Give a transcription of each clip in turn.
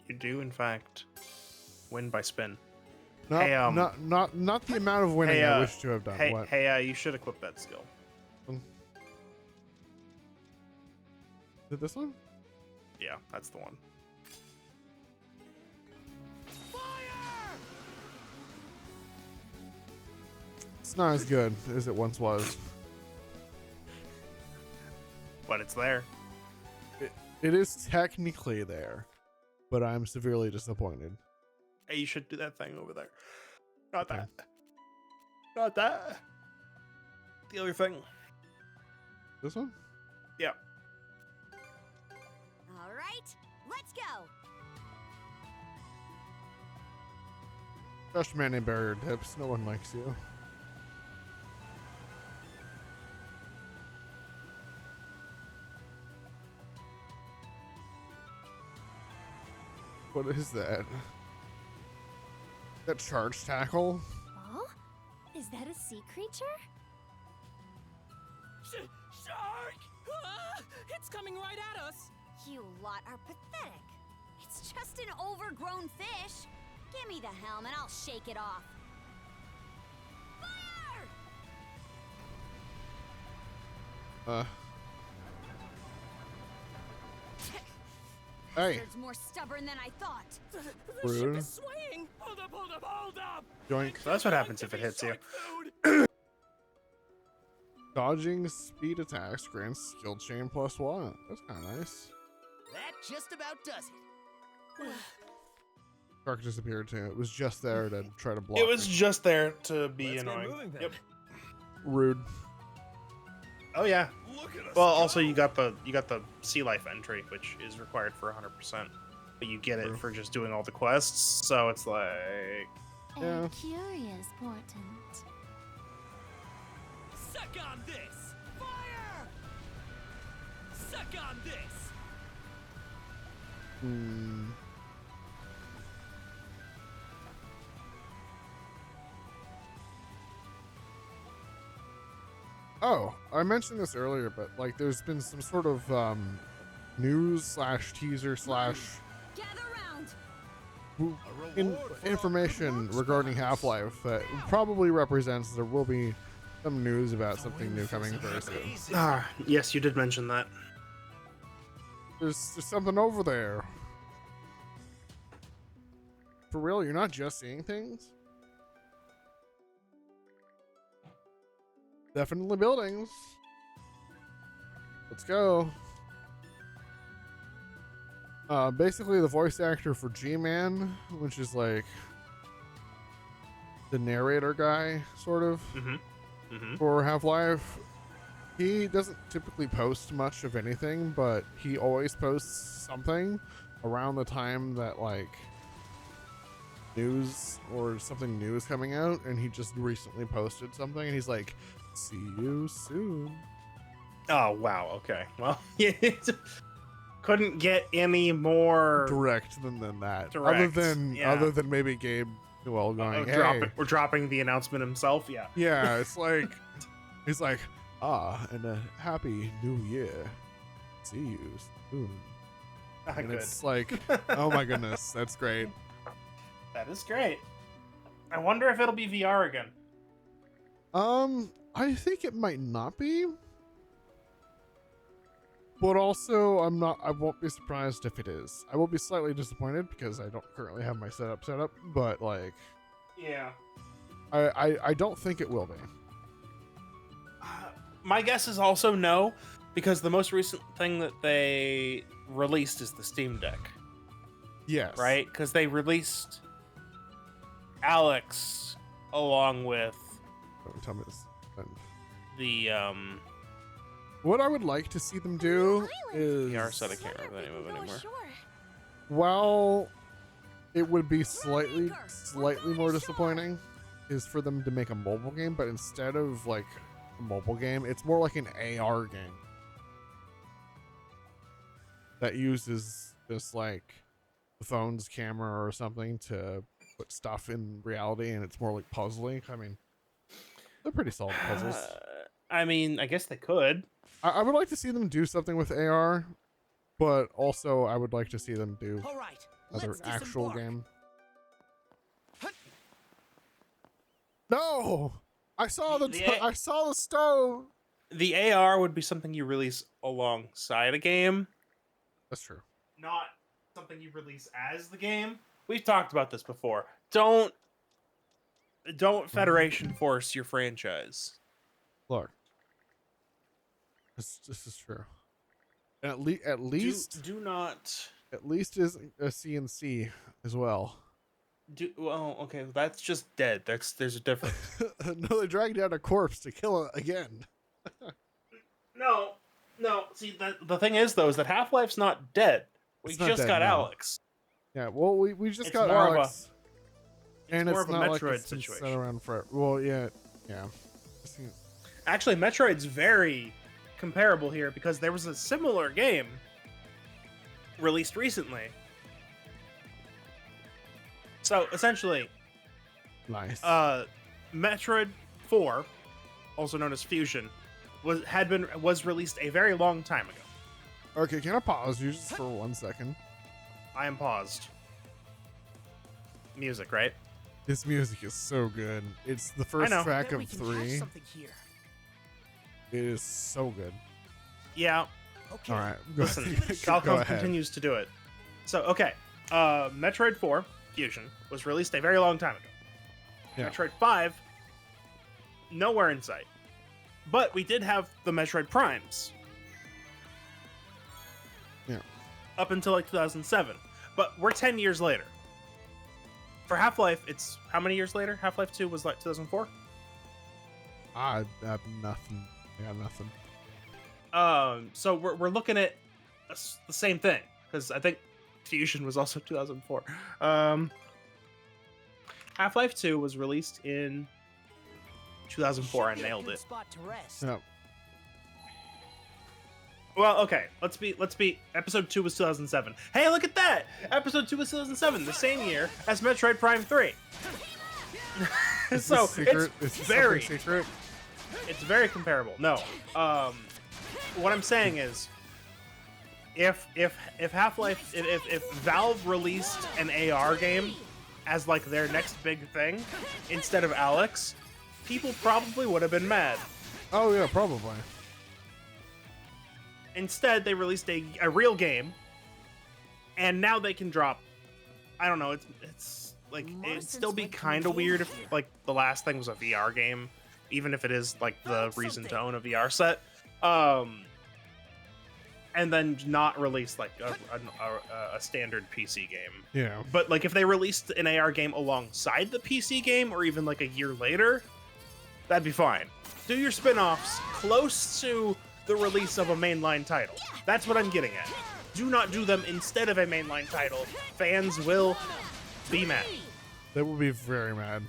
You do, in fact, win by spin. Not, Hey, not the amount of winning Hey, I wish to have done. Hey, What? hey, you should equip that skill. Is it this one? Yeah, that's the one. It's not as good as it once was. But it's there. It is technically there, but I'm severely disappointed. Hey, you should do that thing over there. Not Okay. that. Not that. The other thing. This one? Yeah. All right, let's go. Just man named barrier tips. No one likes you. What is that? That charge tackle? Oh, is that a sea creature? Shark! Ah, it's coming right at us. You lot are pathetic. It's just an overgrown fish. Give me the helm and I'll shake it off. Fire! Hey. It's more stubborn than I thought. The ship Rude. is swaying. Hold up, hold up, hold up. Yoink. So that's what happens if it hits you. Dodging speed attacks grants skill chain +1. That's kind of nice. That just about does it. Shark disappeared too. It was just there to try to block. It was me. just there to be Let's get annoying. moving then. Yep. Rude. Oh yeah. Look at us. Well, go. also you got the sea life entry, which is required for 100%, but you get it True. for just doing all the quests. So it's like, Yeah. A curious portent. Suck on this. Fire! Suck on this. Hmm. Oh, I mentioned this earlier, but like, there's been some sort of news slash teaser slash Gather round. information regarding Half-Life that probably represents there will be some news about something new coming very soon. yes, you did mention that. There's something over there. For real, you're not just seeing things? Definitely buildings. Let's go. Basically the voice actor for G-Man, which is like the narrator guy, sort of, for Half-Life. He doesn't typically post much of anything, but he always posts something around the time that like news or something new is coming out, and he just recently posted something and he's like, see you soon. Oh wow. Okay. Well, couldn't get any more Direct than that. Direct, Other than maybe Gabe Newell going, hey. We're dropping the announcement himself. Yeah. Yeah, it's like he's like, and a happy new year. See you soon. And Good. it's like, oh my goodness, that's great. That is great. I wonder if it'll be VR again. I think it might not be. But also, I won't be surprised if it is. I will be slightly disappointed because I don't currently have my setup set up, but like, Yeah. I don't think it will be. My guess is also no, because the most recent thing that they released is the Steam Deck, Yes. right? Because they released Alex along with Don't tell me this. the What I would like to see them do is, VR set. I can't remember the name of it anymore. well, it would be slightly more disappointing, is for them to make a mobile game, but instead of like a mobile game, it's more like an AR game that uses this like the phone's camera or something to put stuff in reality, and it's more like puzzling. I mean, they're pretty solid puzzles. I mean, I guess they could. I would like to see them do something with AR, but also I would like to see them do All right, Other Let's actual disembark. game. No, I saw I saw the stove. The AR would be something you release alongside a game, That's true. not something you release as the game. We've talked about this before. Don't Federation force your franchise. Look, this is true. And at least Do not is a CNC as well. well, okay, that's just dead. There's a difference. No, they dragged down a corpse to kill it again. No. See, the thing is though is that Half-Life's not dead. We It's not just dead, got no. Alex. Yeah, well, we just It's got more of a- Alex. And more it's of a not like Metroid it's been set situation. around forever. Well, yeah. Actually, Metroid's very comparable here because there was a similar game released recently. So essentially, Nice. Metroid 4, also known as Fusion, was released a very long time ago. Okay, can I pause you just for 1 second? I am paused. Music, right? This music is so good. It's the first know. track Bet we of can have 3. something here. It is so good. Yeah. Okay. All right, Listen, go Falcom ahead. continues to do it. So, okay. Metroid 4 Fusion was released a very long time ago. Yeah. Metroid 5, nowhere in sight. But we did have the Metroid Primes. Yeah. Up until like 2007. But we're 10 years later. For Half-Life, it's how many years later? Half-Life 2 was like 2004? I have nothing. I got nothing. So we're looking at the same thing. Because I think Fusion was also 2004. Half-Life 2 was released in 2004. I Should be a nailed good it. spot to rest. Yeah. Well, okay. Let's be. Episode 2 was 2007. Hey, look at that! Episode 2 was 2007, the same year as Metroid Prime 3. Is So this secret? it's Is this very, something secret? it's very comparable. No, what I'm saying is, if Half-Life, if Valve released an AR game as like their next big thing instead of Alex, people probably would have been mad. Oh yeah, probably. Instead, they released a real game, and now they can drop. I don't know. It's like it'd still be kind of weird if like the last thing was a VR game, even if it is like the reason to own a VR set. And then not release like a standard PC game. Yeah. But like if they released an AR game alongside the PC game, or even like a year later, that'd be fine. Do your spin-offs close to the release of a mainline title. That's what I'm getting at. Do not do them instead of a mainline title. Fans will be mad. They will be very mad.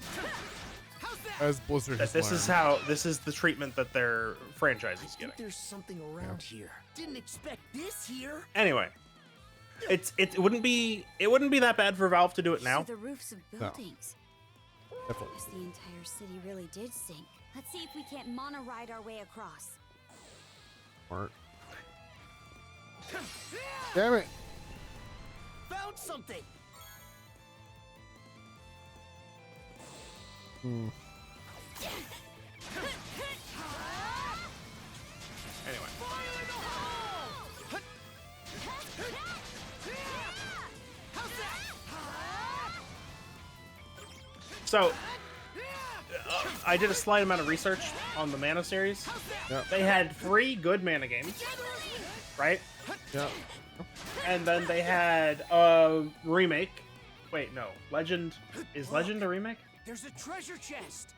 As Blizzard has That this is the treatment that their franchise is I think getting. there's something around here. Didn't expect this here. Anyway, it wouldn't be that bad for Valve to do it now. To the roofs of buildings. Definitely. Guess the entire city really did sink. Let's see if we can't mono-ride our way across. Smart. Damn it. Found something. Hmm. Anyway, so I did a slight amount of research on the Mana series. Yep. They had 3 good Mana games, right? Yeah. And then they had a remake. Wait, no. Legend. Is Legend a remake? There's a treasure chest.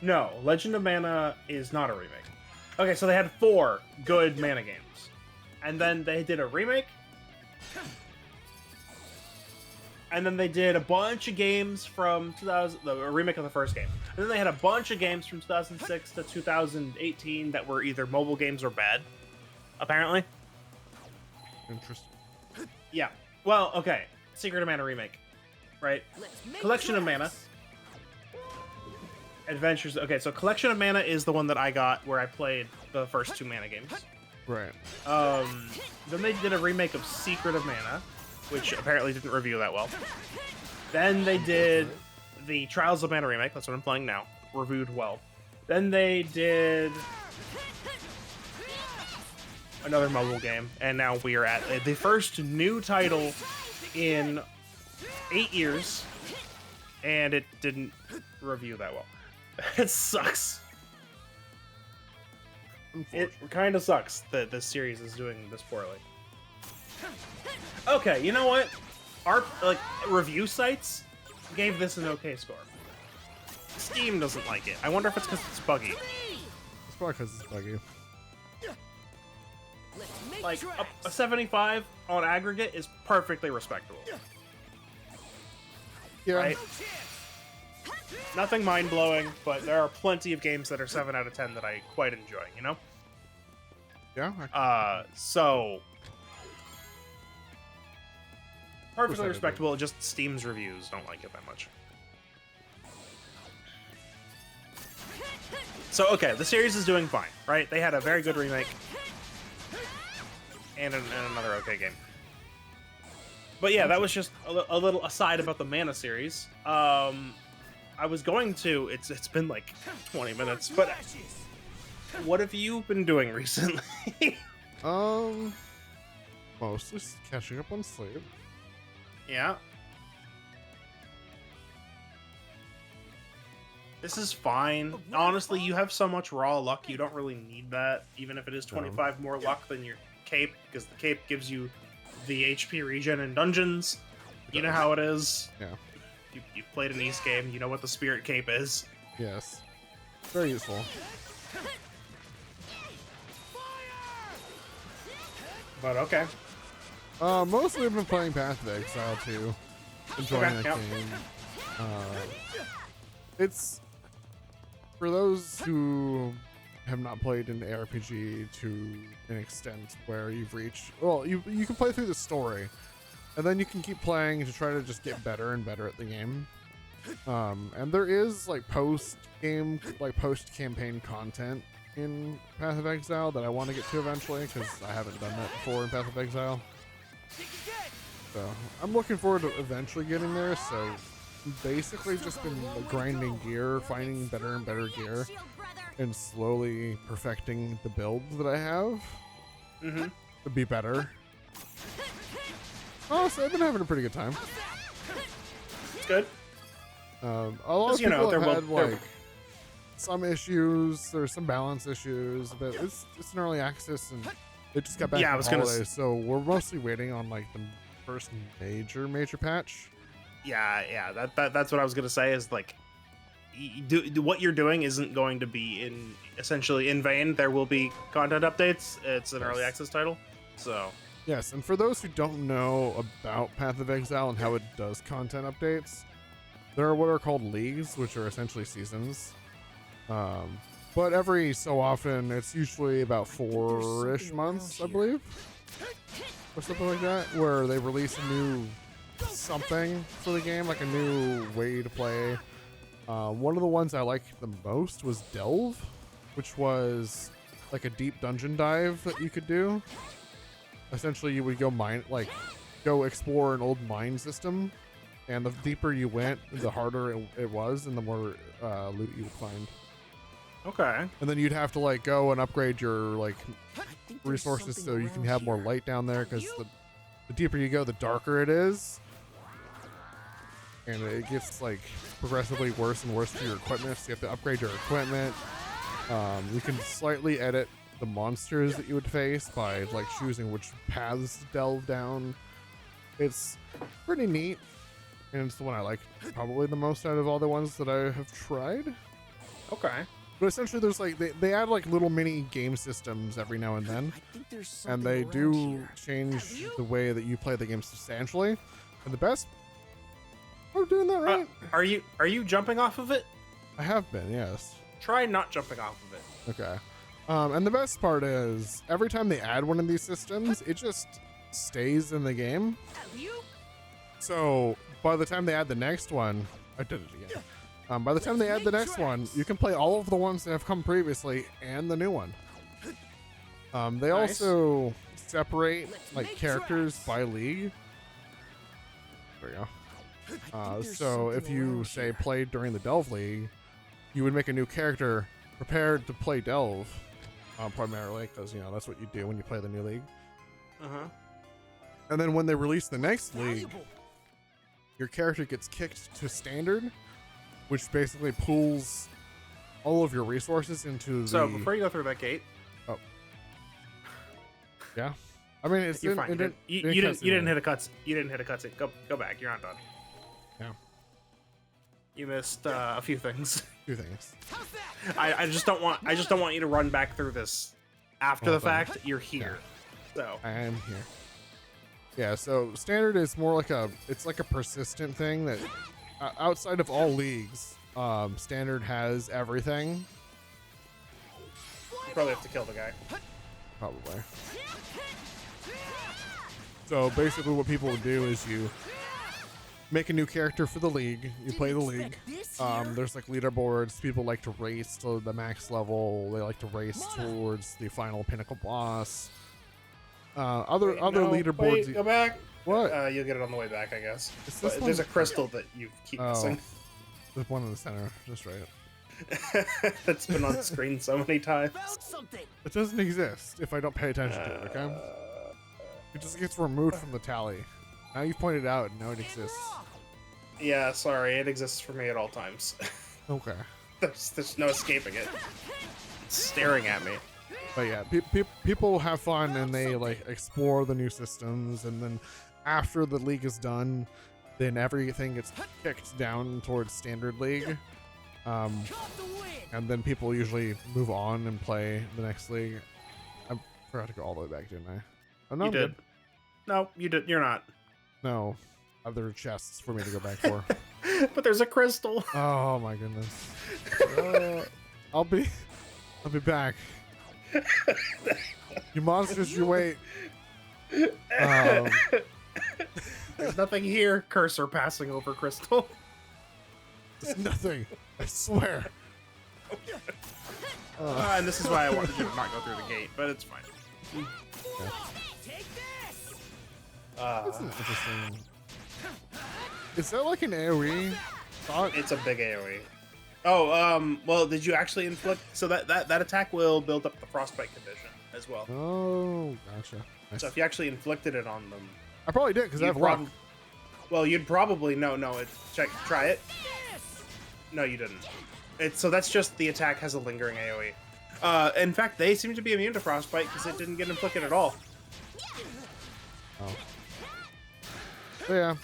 No, Legend of Mana is not a remake. Okay, so they had 4 good Mana games. And then they did a remake. And then they did a bunch of games from 2000, a remake of the first game. And then they had a bunch of games from 2006 to 2018 that were either mobile games or bad, apparently. Interesting. Yeah. Well, okay. Secret of Mana remake, right? Let's make Collection of Mana. tracks. Adventures. Okay, so Collection of Mana is the one that I got where I played the first 2 Mana games. Right. Then they did a remake of Secret of Mana, which apparently didn't review that well. Then they did the Trials of Mana remake, that's what I'm playing now, reviewed well. Then they did another mobile game, and now we are at the first new title in 8 years, and it didn't review that well. It sucks. It kind of sucks that this series is doing this poorly. Okay, you know what? Our review sites gave this an okay score. Steam doesn't like it. I wonder if it's because it's buggy. It's probably because it's buggy. Like a 75 on aggregate is perfectly respectable. Yeah. Right? Nothing mind-blowing, but there are plenty of games that are 7 out of 10 that I quite enjoy, you know? Yeah. So perfectly I do. respectable, just Steam's reviews don't like it that much. So, okay, the series is doing fine, right? They had a very good remake and another okay game. But yeah, that was just a little aside about the Mana series. I was going to, it's been like 20 minutes, but what have you been doing recently? Mostly catching up on sleep. Yeah. This is fine. Honestly, you have so much raw luck, you don't really need that, even if it is 25 more luck than your cape, because the cape gives you the HP regen in dungeons. You know how it is. Yeah. You've played an East game, you know what the Spirit Cape is. Yes. Very useful. But okay. Mostly I've been playing Path of Exile too. Enjoying Okay, that yep. game. It's for those who have not played an ARPG to an extent where you've reached, well, you can play through the story, and then you can keep playing to try to just get better and better at the game. And there is like post-game, like post-campaign content in Path of Exile that I want to get to eventually, because I haven't done that before in Path of Exile. So I'm looking forward to eventually getting there. So basically just been grinding gear, finding better and better gear, and slowly perfecting the build that I have to be better. Oh, so I've been having a pretty good time. It's good. A lot of You know, people there have will- had there- like some issues. There's some balance issues, but it's an early access, and it just got back Yeah, I from was gonna holidays, so we're mostly waiting on like the first major patch. Yeah, that's what I was gonna say. Is like, what you're doing isn't going to be essentially in vain. There will be content updates. It's an early access title, so Yes, and for those who don't know about Path of Exile and how it does content updates, there are what are called leagues, which are essentially seasons. But every so often, it's usually about 4-ish months, I believe, or something like that, where they release a new something for the game, like a new way to play. One of the ones I liked the most was Delve, which was like a deep dungeon dive that you could do. Essentially, you would go explore an old mine system, and the deeper you went, the harder it was, and the more loot you would find. okay. And then you'd have to like go and upgrade your resources so you can have more light down there, because the deeper you go, the darker it is, and it gets like progressively worse and worse for your equipment. So you have to upgrade your equipment. You can slightly edit the monsters that you would face by like choosing which paths to delve down. It's pretty neat, and it's the one I like probably the most out of all the ones that I have tried. Okay. But essentially, there's like they add like little mini game systems every now and then, and they do change the way that you play the game substantially. And the best, I'm doing that right. Are you jumping off of it? I have been, yes. Try not jumping off of it. Okay. And the best part is every time they add one of these systems, it just stays in the game. So by the time they add the next one, I did it again. By the time they add the next one, you can play all of the ones that have come previously and the new one. They Nice. also separate like characters by league. There you go. So if you say played during the Delve League, you would make a new character prepared to play Delve, primarily because that's what you do when you play the new league. And then when they release the next league, your character gets kicked to standard, which basically pulls all of your resources into So the. before you go through that gate, Yeah, I mean it's you're fine. it didn't- You it didn't didn't. cutscene You didn't me. hit a cuts. You didn't hit a cutscene. Go back. You're not done. Yeah, You missed a few things. two things. I just don't want. I just don't want you to run back through this after Well the done. fact. You're here. So I am here. Yeah, so standard is more like it's like a persistent thing that outside of all leagues, standard has everything. you probably have to kill the guy. Probably. So basically what people will do is you make a new character for the league, you play the league. There's like leaderboards, people like to race to the max level, they like to race towards the final pinnacle boss. Other Wait, no, leaderboards. Wait, go back. What? You'll get it on the way back, I guess. Is this But there's a one- crystal that you keep missing. There's one in the center, just right. That's been on screen so many times. Found something. It doesn't exist if I don't pay attention to it, okay? It just gets removed from the tally. Now you've pointed out, now it exists. Yeah, sorry, it exists for me at all times. Okay. there's no escaping it. It's staring at me. But yeah, people have fun and they like explore the new systems, and then after the league is done, then everything gets kicked down towards standard league. Caught the wind. And then people usually move on and play the next league. I forgot to go all the way back, didn't I? Oh, no, You I'm did. good. No, you did. You're not. No, other chests for me to go back for. But there's a crystal. Oh my goodness. I'll be back. You monsters, you wait. There's nothing here. Cursor passing over crystal. It's nothing. I swear. And this is why I wanted you to not go through the gate, but it's fine. Take this. That's an interesting. Is that like an AoE thought? It's a big AoE. Oh, well, did you actually inflict? So that attack will build up the frostbite condition as well. Oh, gotcha. Nice. So if you actually inflicted it on them, I probably did because I have you'd luck. well, you'd probably no. Try it. No, you didn't. So that's just the attack has a lingering AoE. In fact, they seem to be immune to frostbite because it didn't get inflicted at all. Oh. So yeah.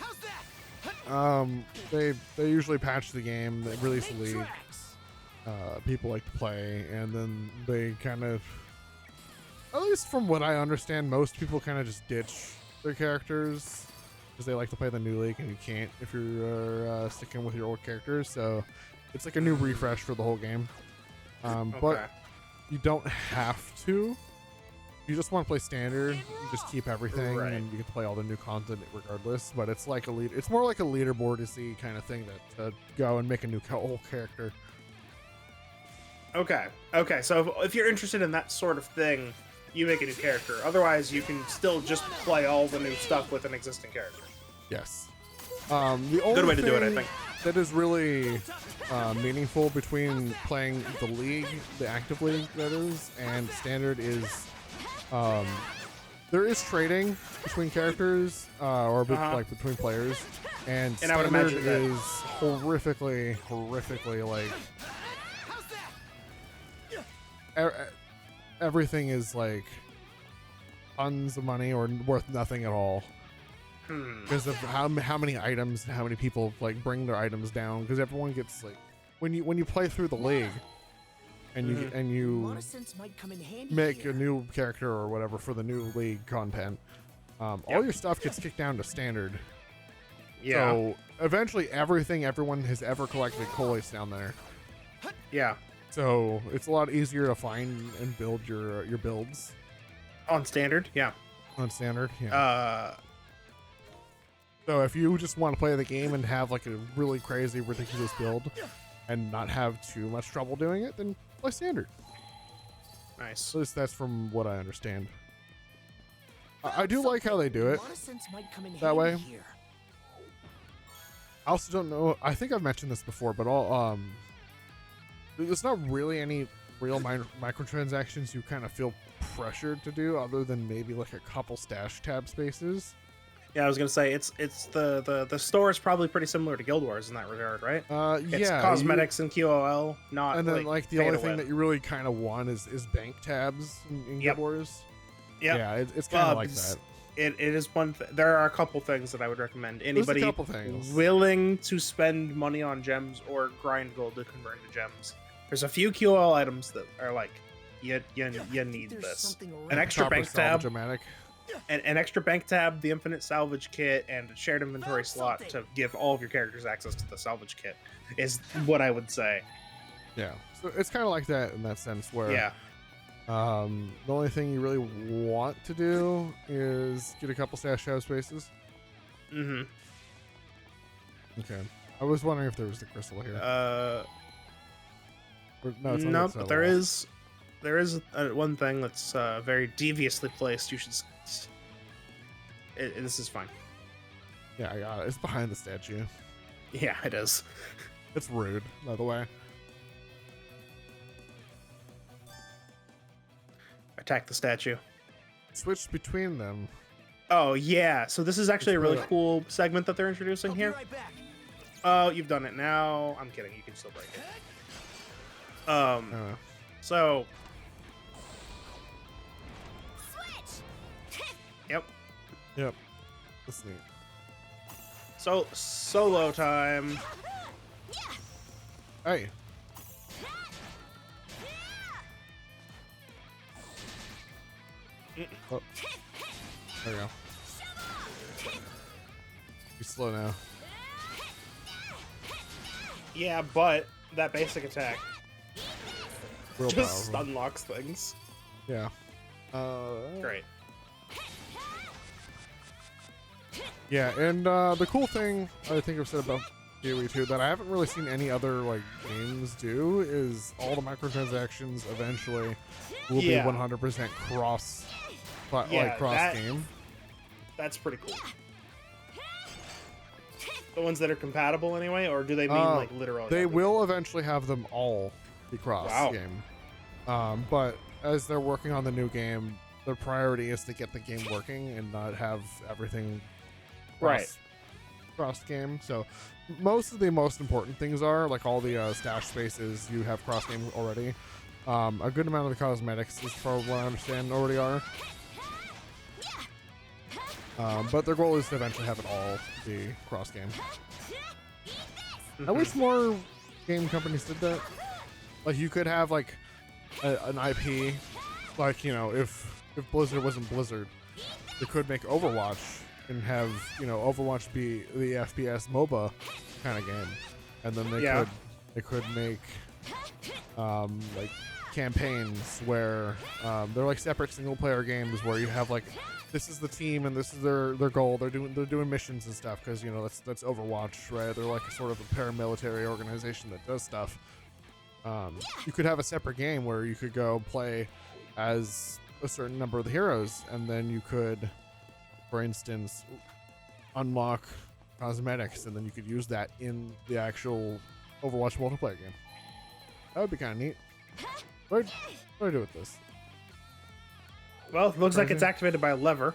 They usually patch the game, they release the league. People like to play, and then they kind of, at least from what I understand, most people kind of just ditch their characters because they like to play the new league, and you can't if you're sticking with your old characters. So it's like a new refresh for the whole game. But you don't have to. You just want to play standard, you just keep everything, Right. and you can play all the new content regardless. But it's like it's more like a leaderboard to see kind of thing that to go and make a new whole character. Okay. So if you're interested in that sort of thing, you make a new character. Otherwise, you can still just play all the new stuff with an existing character. Yes. The only Good way to do it, I thing think. that is really meaningful between playing the league, the active league that is, and standard is there is trading between characters like between players, and And I would standard imagine that- is horrifically like everything is like tons of money or worth nothing at all. Because of how many items and how many people like bring their items down, because everyone gets like when you play through the league and you Monosynths might come in handy make here. a new character or whatever for the new league content, all your stuff gets kicked down to standard. Yeah. So eventually everything everyone has ever collected collates down there. Yeah. So it's a lot easier to find and build your builds On standard. Yeah. on standard. Yeah. So if you just want to play the game and have like a really crazy, ridiculous build and not have too much trouble doing it, then play standard. Nice. At least that's from what I understand. I do like how they do it that way. I also don't know. I think I've mentioned this before, but there's not really any real microtransactions you kind of feel pressured to do, other than maybe like a couple stash tab spaces. Yeah, I was gonna say it's the store is probably pretty similar to Guild Wars in that regard, right? It's Yeah, cosmetics and QOL, not and then like the only thing win. that you really kind of want is bank tabs in Guild Wars. Yep. Yeah, it's kind of like that. It is one. There are a couple things that I would recommend. Anybody couple things. willing to spend money on gems or grind gold to convert into gems. There's a few QOL items that are like, you need this. An extra Proper bank tab, salvageomatic. an extra bank tab, the infinite salvage kit, and a shared inventory slot to give all of your characters access to the salvage kit is what I would say. Yeah, so it's kind of like that in that sense where Yeah. the only thing you really want to do is get a couple stash tab spaces. Mm-hmm. Okay. I was wondering if there was the crystal here. No, it's on no, that but side there is one thing that's very deviously placed. You should. This is fine. Yeah, I got it. It's behind the statue. Yeah, it is. It's rude, by the way. Attack the statue. Switch between them. Oh yeah, so this is actually a really cool segment that they're introducing here. Right back. Oh, you've done it now. I'm kidding. You can still break it. So. Switch. Yep. Yep. That's neat. So solo time. Hey. Oh. There we go. Be slow now. Yeah, but that basic attack Real just powerful. unlocks things. Yeah. Great. Yeah, and the cool thing I think I've said about PoE 2 that I haven't really seen any other like games do is all the microtransactions eventually will Yeah. be 100% cross Yeah, that- game. That's pretty cool. The ones that are compatible anyway, or do they mean like literally? They everything? will eventually have them all be cross Wow. game. But as they're working on the new game, their priority is to get the game working and not have everything cross game. So most of the most important things are like all the stash spaces you have cross game already. A good amount of the cosmetics is for what I understand already are. But their goal is to eventually have it all be cross game. I wish more game companies did that. Like you could have like an IP, like you know, if Blizzard wasn't Blizzard, they could make Overwatch and have Overwatch be the FPS MOBA kind of game, and then they could make like campaigns where they're like separate single player games where you have like this is the team and this is their goal. They're doing missions and stuff because that's Overwatch, right? They're like a sort of a paramilitary organization that does stuff. You could have a separate game where you could go play as a certain number of the heroes, and then you could, for instance, unlock cosmetics, and then you could use that in the actual Overwatch multiplayer game. That would be kind of neat. What do I do with this? Well, it looks like it's activated by a lever.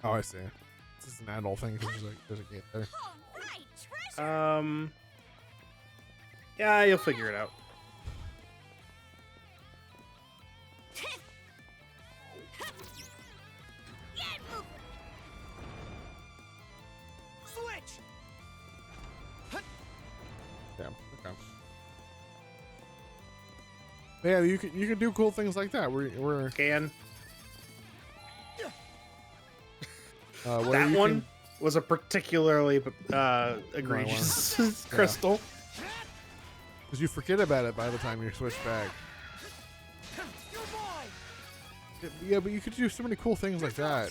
Oh, I see. This is an add-all thing because there's a gate there. All right, treasure. Yeah, you'll figure it out. Get moving. Switch. Yeah. Okay. Yeah, you can do cool things like that. We're Can where that you one can- was a particularly egregious crystal. Because you forget about it by the time you switch back. Your boy. Yeah, but you could do so many cool things like that.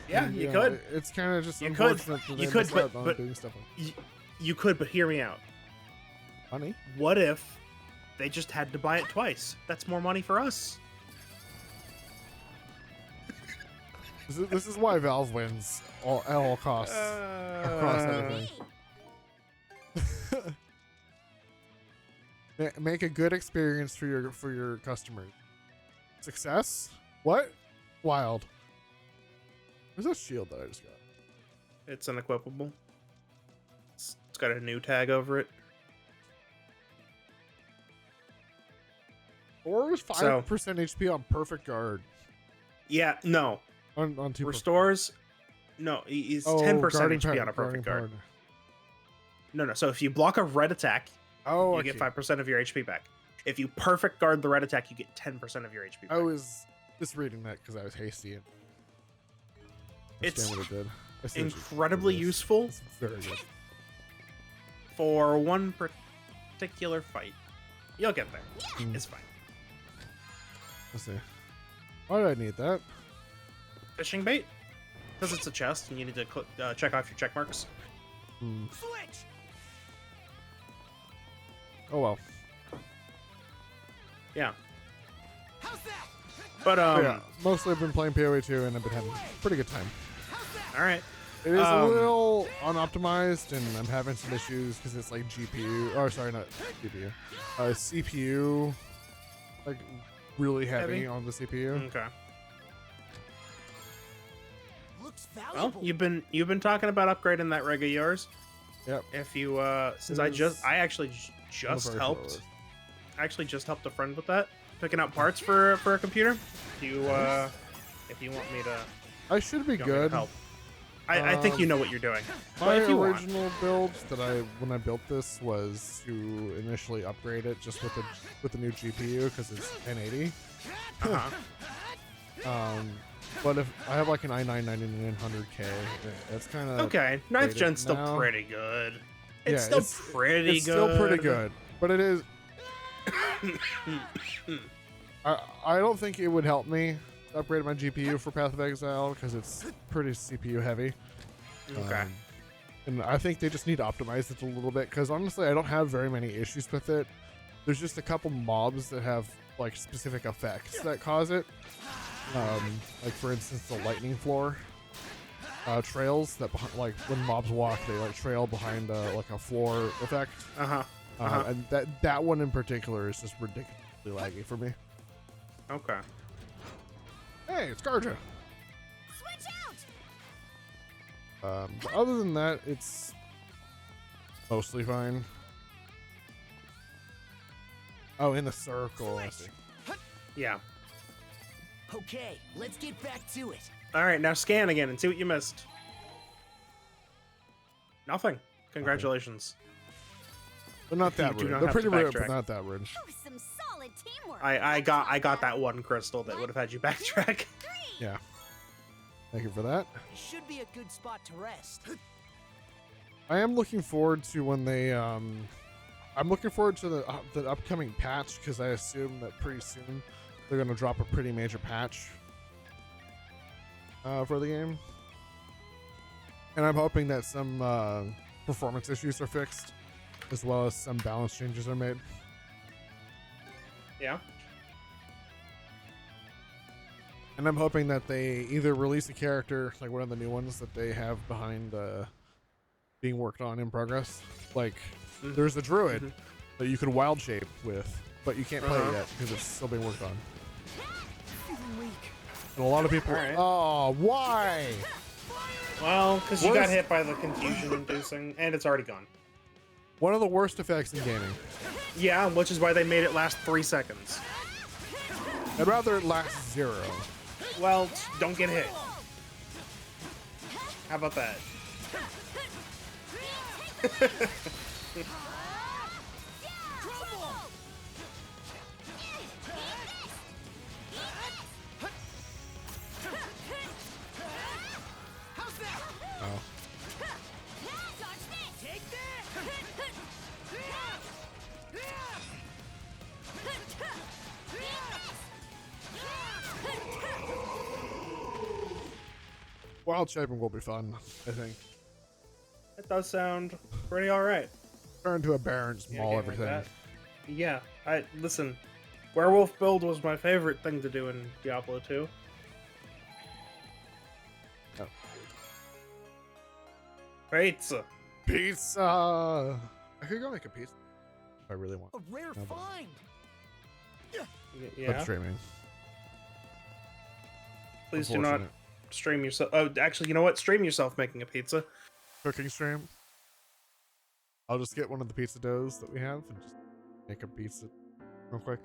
Yeah, And, you know, could. It's kind of just You could. unfortunate that You they could, miss out but- on but- doing stuff like You could, but hear me out. honey. What if They just had to buy it twice. That's more money for us. This is why Valve wins at all costs across everything. Make a good experience for your customers. Success? What? Wild. There's a shield that I just got. It's unequipable. It's got a new tag over it. Or is 5% HP on perfect guard. Yeah, no. On two Restores. No, he's 10% HP on a perfect guarding guard. power. No. So if you block a red attack, Oh, you get 5% of your HP back. If you perfect guard the red attack, you get 10% of your HP back. I was just reading that because I was hasty. And It's what it did. incredibly useful It's very good. for one particular fight. You'll get there. It's fine. Let's see. Why did I need that? Fishing bait? Because it's a chest and you need to check off your check marks. Switch. Oh well. Yeah. How's that? But, Yeah, mostly I've been playing PoE 2 and I've been having a pretty good time. alright. It is a little unoptimized and I'm having some issues because it's like GPU, or sorry, not GPU, CPU, like really heavy on the CPU. Okay. Looks Well, valuable. you've been talking about upgrading that rig of yours. Yep. If you since I actually just very helped. forward. I actually just helped a friend with that, picking out parts for a computer. If you want me to, I should be you want me to good. help. I think you know what you're doing. My But if you original build that when I built this was to initially upgrade it just with the new GPU because it's 1080. Uh-huh. But if I have like an i9 9900K, that's kind of Okay, 9th gen's still now. pretty good. Yeah, It's still pretty it's good. still pretty good, but it is. I don't think it would help me upgrade my GPU for Path of Exile because it's pretty CPU heavy. Okay. And I think they just need to optimize it a little bit because honestly, I don't have very many issues with it. There's just a couple mobs that have like specific effects that cause it. Like for instance, the lightning floor trails that like when mobs walk, they like trail behind like a floor effect. And that one in particular is just ridiculously laggy for me. Okay. Hey, it's Garja. Switch out! But other than that, it's mostly fine. Oh, in the circle. I see. Yeah. Okay, let's get back to it. All right, now scan again and see what you missed. Nothing. Congratulations. They're not that You do rude. not They're have pretty to rude, backtrack. but not that rude. That was some solid teamwork. I got that one crystal that would have had you backtrack. Yeah. Thank you for that. Should be a good spot to rest. I am looking forward to when they I'm looking forward to the upcoming patch because I assume that pretty soon they're gonna drop a pretty major patch for the game, and I'm hoping that some performance issues are fixed as well as some balance changes are made. Yeah. And I'm hoping that they either release a character like one of the new ones that they have behind being worked on in progress. Like there's a druid that you could wild shape with, but you can't play it yet because it's still being worked on. And a lot of people. Alright. Oh, why? Well, because you got hit by the confusion inducing, and it's already gone. One of the worst effects in gaming. Yeah, which is why they made it last 3 seconds. I'd rather it last 0. Well, don't get hit. How about that? Oh. Take that! Wild shaping will be fun, I think. It does sound pretty alright. Turn into a Baron's Yeah, maul game everything. like Yeah, I listen. Werewolf build was my favorite thing to do in Diablo 2. Oh. Pizza. Pizza. I could go make a pizza if I really want. A rare No, but- find. But Yeah. streaming. Please do not Unfortunate. stream yourself. Oh, actually, you know what? Stream yourself making a pizza. Cooking stream. I'll just get one of the pizza doughs that we have and just make a pizza real quick.